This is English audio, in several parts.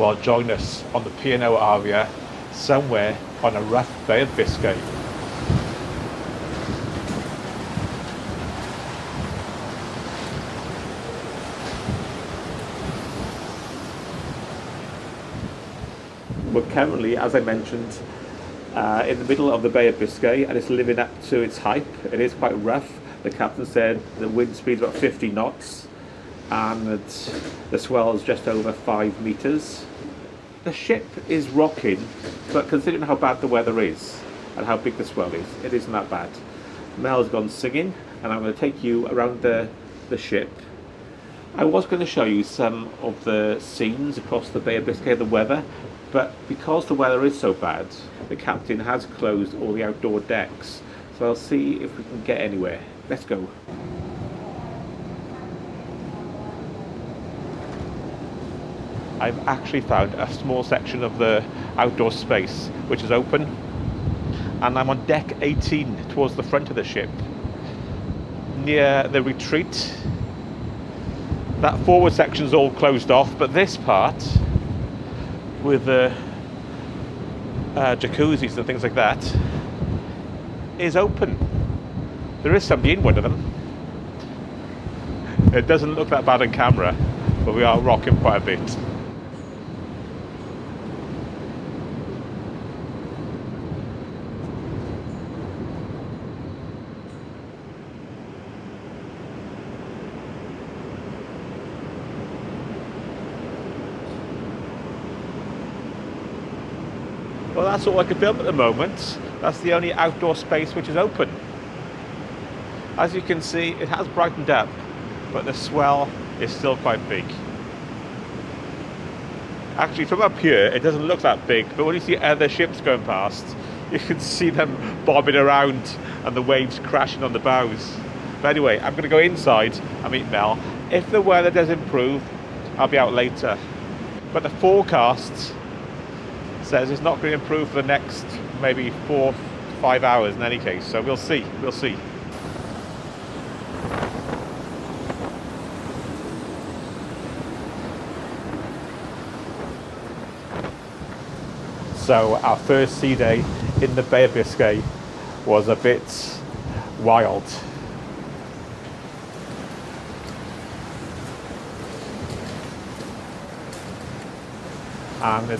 Well, join us on the P&O Arvia somewhere on a rough Bay of Biscay. We're currently, as I mentioned, in the middle of the Bay of Biscay, and it's living up to its hype. It is quite rough. The captain said the wind speed's about 50 knots and the swell is just over 5 meters. The ship is rocking, but considering how bad the weather is and how big the swell is, it isn't that bad. Mel's gone singing, and I'm going to take you around the ship. I was going to show you some of the scenes across the Bay of Biscay, the weather, but because the weather is so bad, the captain has closed all the outdoor decks. So I'll see if we can get anywhere. Let's go. I've actually found a small section of the outdoor space which is open, and I'm on deck 18 towards the front of the ship near the retreat. That forward section's all closed off, but this part with the jacuzzis and things like that is open. There is somebody in one of them. It doesn't look that bad on camera, but we are rocking quite a bit. Well, that's all I can film at the moment. That's the only outdoor space which is open. As you can see, it has brightened up, but the swell is still quite big. Actually, from up here, it doesn't look that big, but when you see other ships going past, you can see them bobbing around and the waves crashing on the bows. But anyway, I'm going to go inside and meet Mel. If the weather does improve, I'll be out later. But the forecast says it's not going to improve for the next maybe 4 to 5 hours in any case, so we'll see. So our first sea day in the Bay of Biscay was a bit wild. And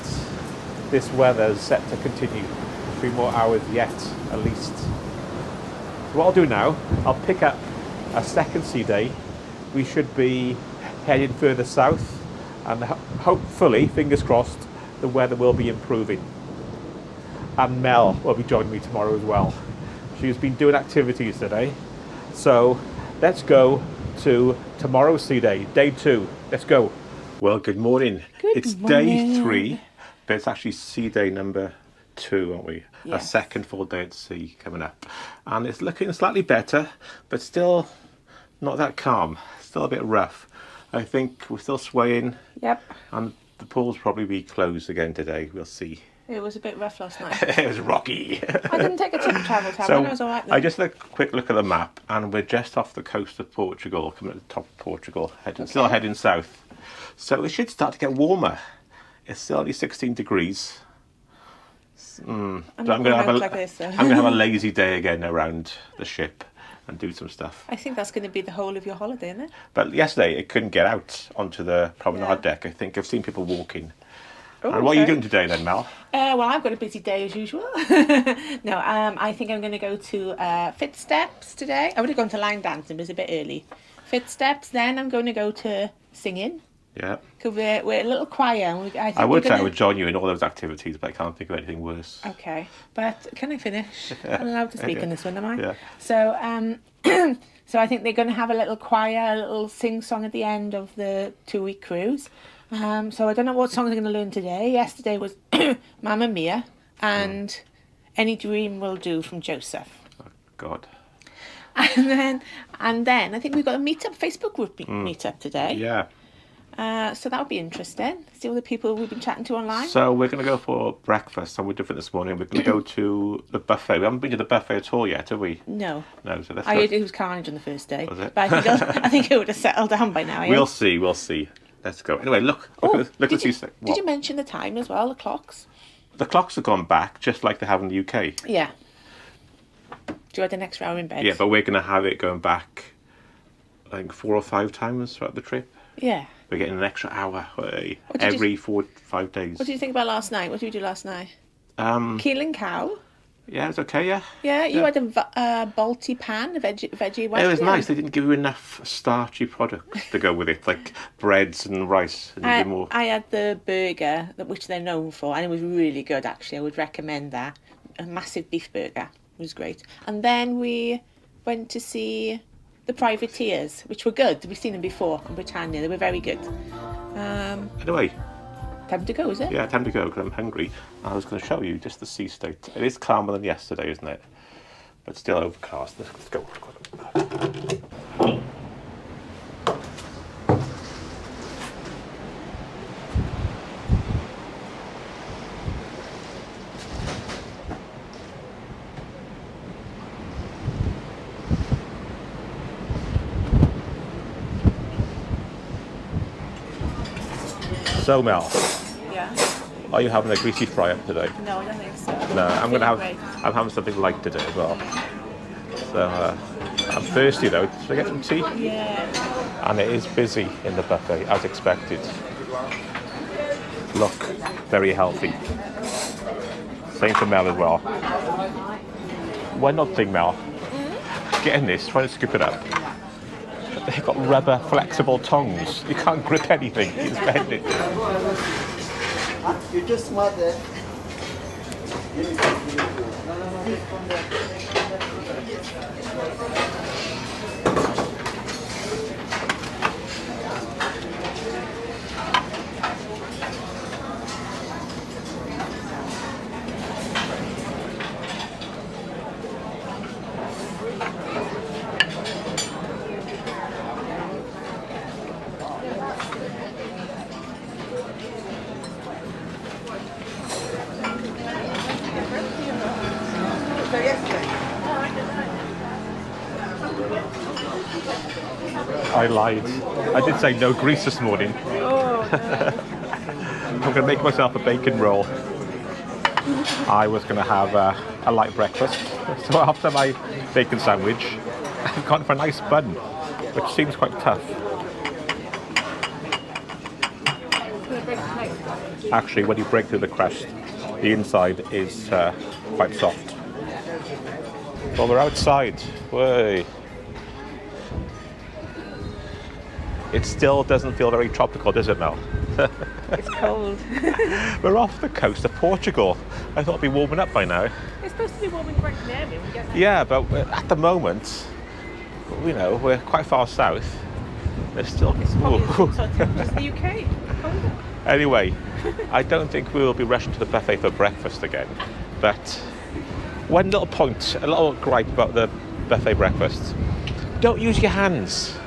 this weather is set to continue for 3 more hours yet, at least. So what I'll do now, I'll pick up a second sea day. We should be heading further south, and hopefully, fingers crossed, the weather will be improving. And Mel will be joining me tomorrow as well. She's been doing activities today. So let's go to tomorrow's sea day, day 2. Let's go. Well, good morning. It's day 3, but it's actually sea day number 2, aren't we? Yes. A second full day at sea coming up. And it's looking slightly better, but still not that calm. Still a bit rough. I think we're still swaying. Yep. And the pool's probably be closed again today. We'll see. It was a bit rough last night. It was rocky. I didn't take a travel tab, so it was all right then. I just had a quick look at the map, and we're just off the coast of Portugal, coming at the top of Portugal, still heading south. So it should start to get warmer. It's still only 16 degrees. I'm going to have a lazy day again around the ship and do some stuff. I think that's going to be the whole of your holiday, isn't it? But yesterday it couldn't get out onto the promenade deck. I think I've seen people walking. Oh, and what are you doing today then, Mel? Well, I've got a busy day as usual. No, I think I'm going to go to Fit Steps today. I would have gone to line dancing, but it's a bit early. Fit Steps, then I'm going to go to singing. Yeah. Because we're a little choir. And I would say I would join you in all those activities, but I can't think of anything worse. Okay, but can I finish? I'm allowed to speak on this one, am I? Yeah. So, so I think they're going to have a little choir, a little sing-song at the end of the 2-week cruise. So I don't know what songs I'm going to learn today. Yesterday was Mamma Mia and Any Dream Will Do from Joseph. Oh, God. And then I think we've got a Facebook group meetup today. Yeah. So that would be interesting. See all the people we've been chatting to online. So we're going to go for breakfast, and we're different this morning. We're going to go to the buffet. We haven't been to the buffet at all yet, have we? No. So let's go. It was carnage on the first day. Was it? But I think it would have settled down by now. We'll see. let's go. Anyway, look at these things. Did you mention the time as well, the clocks? The clocks have gone back, just like they have in the UK. Yeah. Do you want an extra hour in bed? Yeah, but we're going to have it going back, I think, 4 or 5 times throughout the trip. Yeah. We're getting an extra hour every 4 to 5 days. What did you think about last night? What did we do last night? Keeling cow. Yeah, it's okay, yeah. Yeah, you had a balti pan, a veggie one. It was nice. They didn't give you enough starchy products to go with it, like breads and rice. And I had the burger, which they're known for, and it was really good, actually. I would recommend that. A massive beef burger. It was great. And then we went to see the privateers, which were good. We've seen them before in Britannia. They were very good. Anyway. Time to go, is it? Yeah, time to go because I'm hungry. I was going to show you just the sea state. It is calmer than yesterday, isn't it? But still overcast. Let's go. So Mel, Yeah. are you having a greasy fry up today? No, I don't think so. No, I'm having something light today as well. So I'm thirsty though. Should I get some tea? Yeah. And it is busy in the buffet as expected. Look, very healthy. Same for Mel as well. Why not thing, Mel? Getting this, trying to scoop it up. They've got rubber, flexible tongs. You can't grip anything. You just bend it. You're just smart there. I lied. I did say no grease this morning. Oh, no. I'm going to make myself a bacon roll. I was going to have a light breakfast. So after my bacon sandwich, I've gone for a nice bun, which seems quite tough. Actually, when you break through the crust, the inside is quite soft. Well, we're outside. Way. It still doesn't feel very tropical, does it, Mel? It's cold. We're off the coast of Portugal. I thought it'd be warming up by now. It's supposed to be warm in Gran Canaria when we get there. Yeah, but at the moment, you know, we're quite far south. There's still... It's probably the sort of temperature as the UK. Colder. Anyway, I don't think we will be rushing to the buffet for breakfast again. But one little point, a little gripe about the buffet breakfast. Don't use your hands.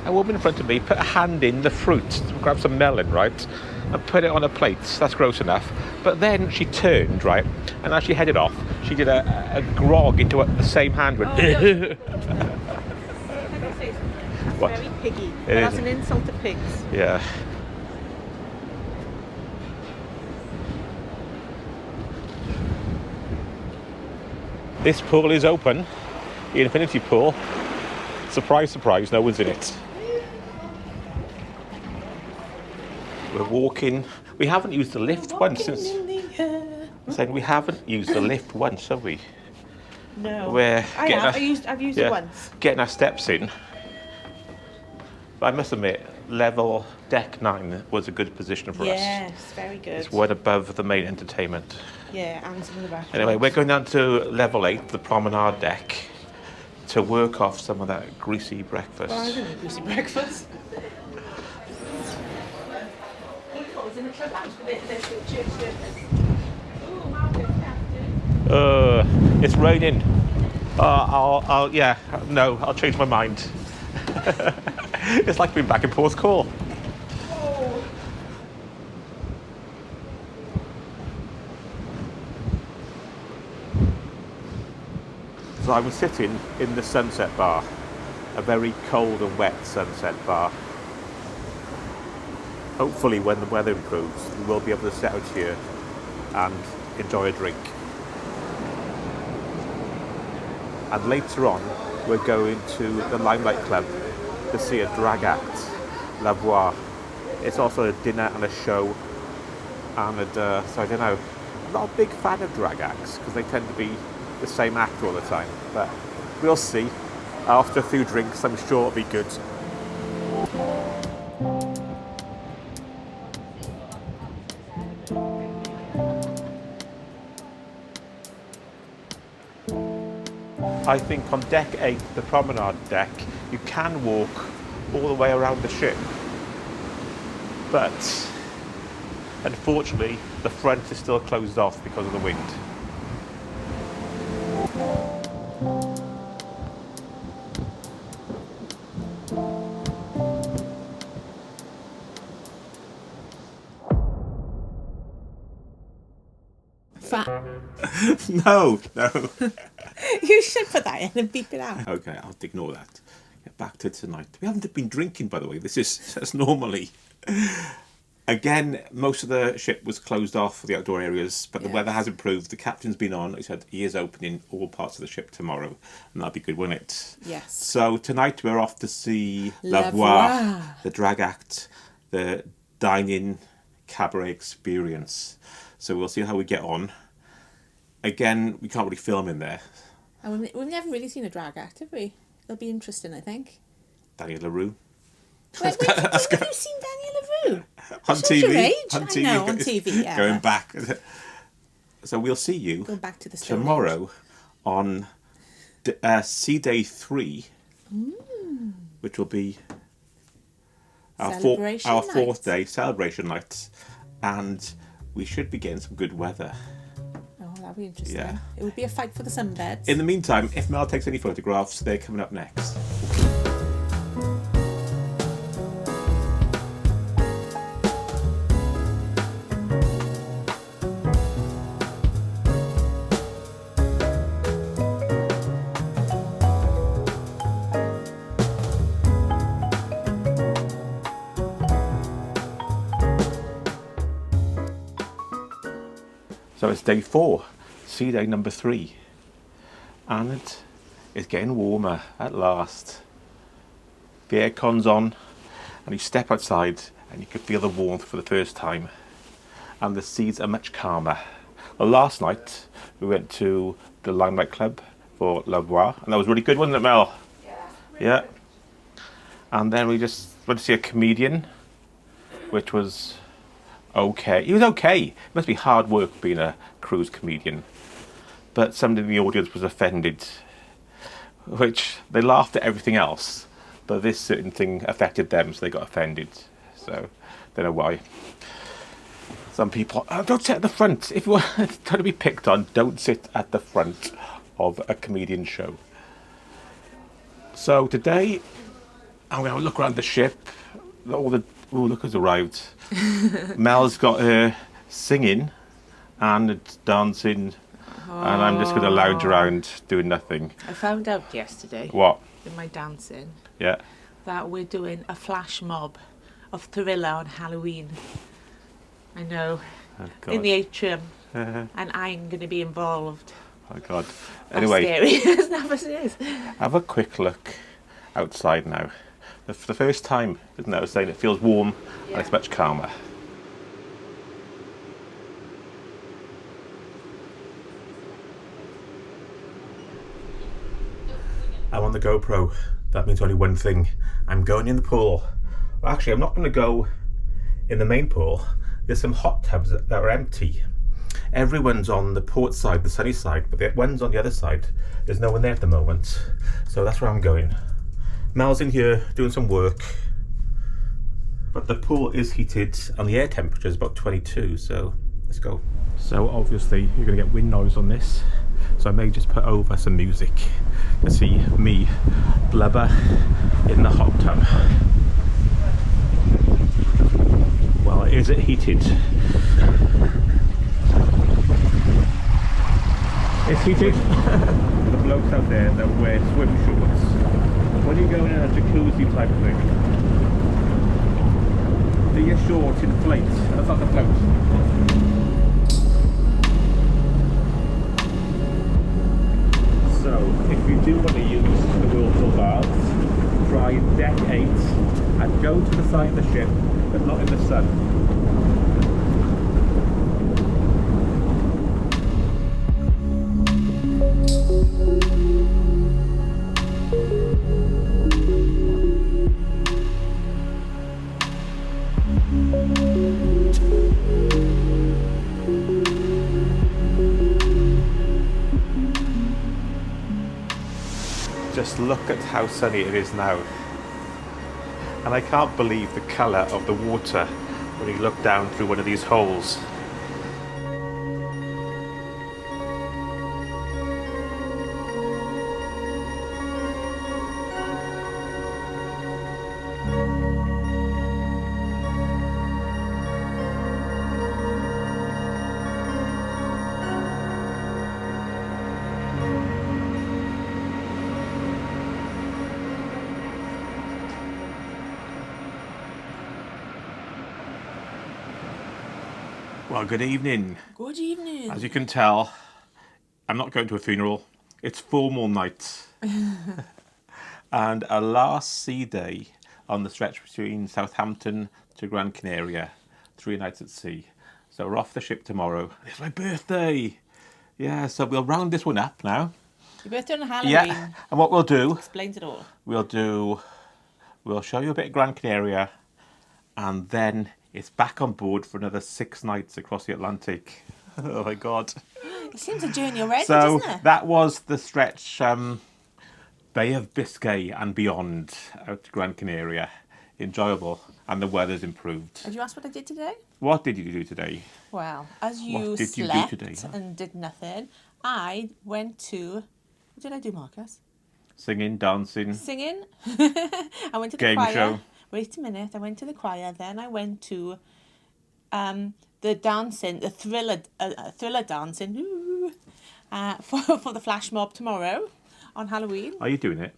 A woman in front of me put a hand in the fruit, grab some melon, right, and put it on a plate. That's gross enough. But then she turned, right, and as she headed off, she did a grog into the same hand. Went, Can I say something? That's What? very piggy. It That's is. an insult to pigs. Yeah. This pool is open, the infinity pool. Surprise, surprise, no one's in it. We're walking. We haven't used the lift once since. Saying we haven't used the lift once, have we? No. We're I getting have. our- I've used yeah, it once. Getting our steps in. But I must admit, level deck 9 was a good position for us. Yes, very good. It's one above the main entertainment. Yeah, and some of the back. Anyway, we're going down to level 8, the promenade deck, to work off some of that greasy breakfast. Well, I didn't eat greasy breakfast. It's raining. I'll change my mind. It's like being back in Port Call. So I was sitting in the sunset bar, a very cold and wet sunset bar. hopefully when the weather improves, we will be able to sit out here and enjoy a drink. And later on, we're going to the Limelight Club to see a drag act, La Voir. It's also a dinner and a show, and so I don't know. I'm not a big fan of drag acts because they tend to be the same act all the time, but we'll see. After a few drinks, I'm sure it'll be good. I think on deck 8, the promenade deck, you can walk all the way around the ship. But unfortunately, the front is still closed off because of the wind. No. You should put that in and beep it out. Okay, I'll ignore that. Get back to tonight. We haven't been drinking, by the way. This is as normally. Again, most of the ship was closed off for the outdoor areas, but the weather has improved. The captain's been on. He said he is opening all parts of the ship tomorrow, and that'll be good, won't it? Yes. So tonight we're off to see La La Voir, Voir, the drag act, the dine-in cabaret experience. So we'll see how we get on. Again, we can't really film in there. And we've never really seen a drag act, have we? It'll be interesting, I think. Daniel LaRue. Wait, have you seen Daniel LaRue? On TV. Your age? On TV. I know, on TV, yeah. Going back. So we'll see you Going back to the Stone tomorrow Age. on Sea Day 3, which will be our Celebration fourth night. day, celebration night. And we should be getting some good weather. Oh, that'll be interesting. Yeah. It would be a fight for the sunbeds. In the meantime, if Mel takes any photographs, they're coming up next. So it's day 4, sea day number 3, and it's getting warmer at last. The aircon's on, and you step outside and you can feel the warmth for the first time, and the seas are much calmer. Well, last night we went to the Limelight Club for La Voir, and that was really good, wasn't it, Mel? Yeah. And then we just went to see a comedian, which was okay. He was okay. It must be hard work being a cruise comedian. But somebody in the audience was offended, which they laughed at everything else, but this certain thing affected them, so they got offended. So, don't know why. Some people, don't sit at the front. If you want to be picked on, don't sit at the front of a comedian show. So today, I'm going to look around the ship. Look who's arrived. Mel's got her singing and dancing, and I'm just going to lounge around doing nothing. I found out yesterday, What? in my dancing, Yeah. that we're doing a flash mob of Thriller on Halloween. I know, Oh, in God. the atrium, and I'm going to be involved. Oh, God. That's Anyway, scary. As never is. have a quick look outside now. For the first time, isn't it? I was saying it feels warm and it's much calmer. I'm on the GoPro. That means only one thing. I'm going in the pool. Well, actually, I'm not going to go in the main pool. There's some hot tubs that are empty. Everyone's on the port side, the sunny side, but the one's on the other side. There's no one there at the moment. So that's where I'm going. Mel's in here doing some work, but the pool is heated and the air temperature is about 22, so let's go. So obviously you're going to get wind noise on this, so I may just put over some music to see me blubber in the hot tub. Well, is it heated? It's heated. The blokes out there that wear swim shorts when you go in a jacuzzi type thing, Do your shorts inflate? That's not the float. So, if you do want to use the whirlpool baths, try deck 8 and go to the side of the ship, but not in the sun. Just look at how sunny it is now. And I can't believe the colour of the water when you look down through one of these holes. Well, good evening. Good evening. As you can tell, I'm not going to a funeral. It's formal night. And a last sea day on the stretch between Southampton to Gran Canaria. 3 nights at sea. So we're off the ship tomorrow. It's my birthday. Yeah, so we'll round this one up now. Your birthday on Halloween. Yeah, and what we'll do... Explains it all. We'll show you a bit of Gran Canaria, and then it's back on board for another 6 nights across the Atlantic. Oh my God. It seems a journey already, So doesn't it? that was the stretch Bay of Biscay and beyond out to Gran Canaria. Enjoyable, and the weather's improved. Did you ask what I did today? What did you do today? Well, as you What did you do slept today? and did nothing, I went to... What did I do, Marcus? Singing, dancing, Singing. I went to the game choir. show. Wait a minute. I went to the choir. Then I went to the dancing, the thriller dancing for the flash mob tomorrow on Halloween. Are you doing it?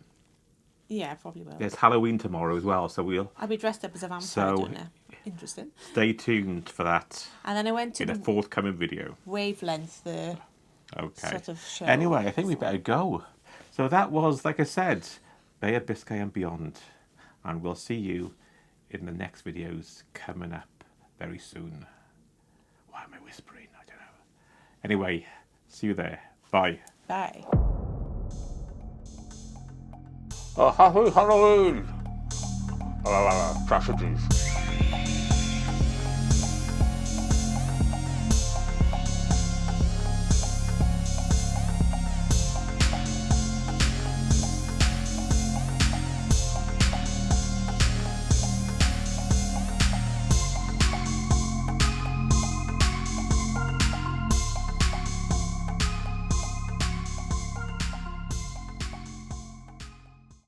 Yeah, I probably will. It's Halloween tomorrow as well, so I'll be dressed up as a vampire, So- don't I? Interesting. stay tuned for that And then I went to in a the forthcoming video. wavelength, the Okay. sort of show. Anyway, I think we better go. So that was, like I said, Bay of Biscay and beyond. And we'll see you in the next videos coming up very soon. Why am I whispering? I don't know. Anyway, see you there. Bye. Bye. Oh, happy Halloween! Tragedies.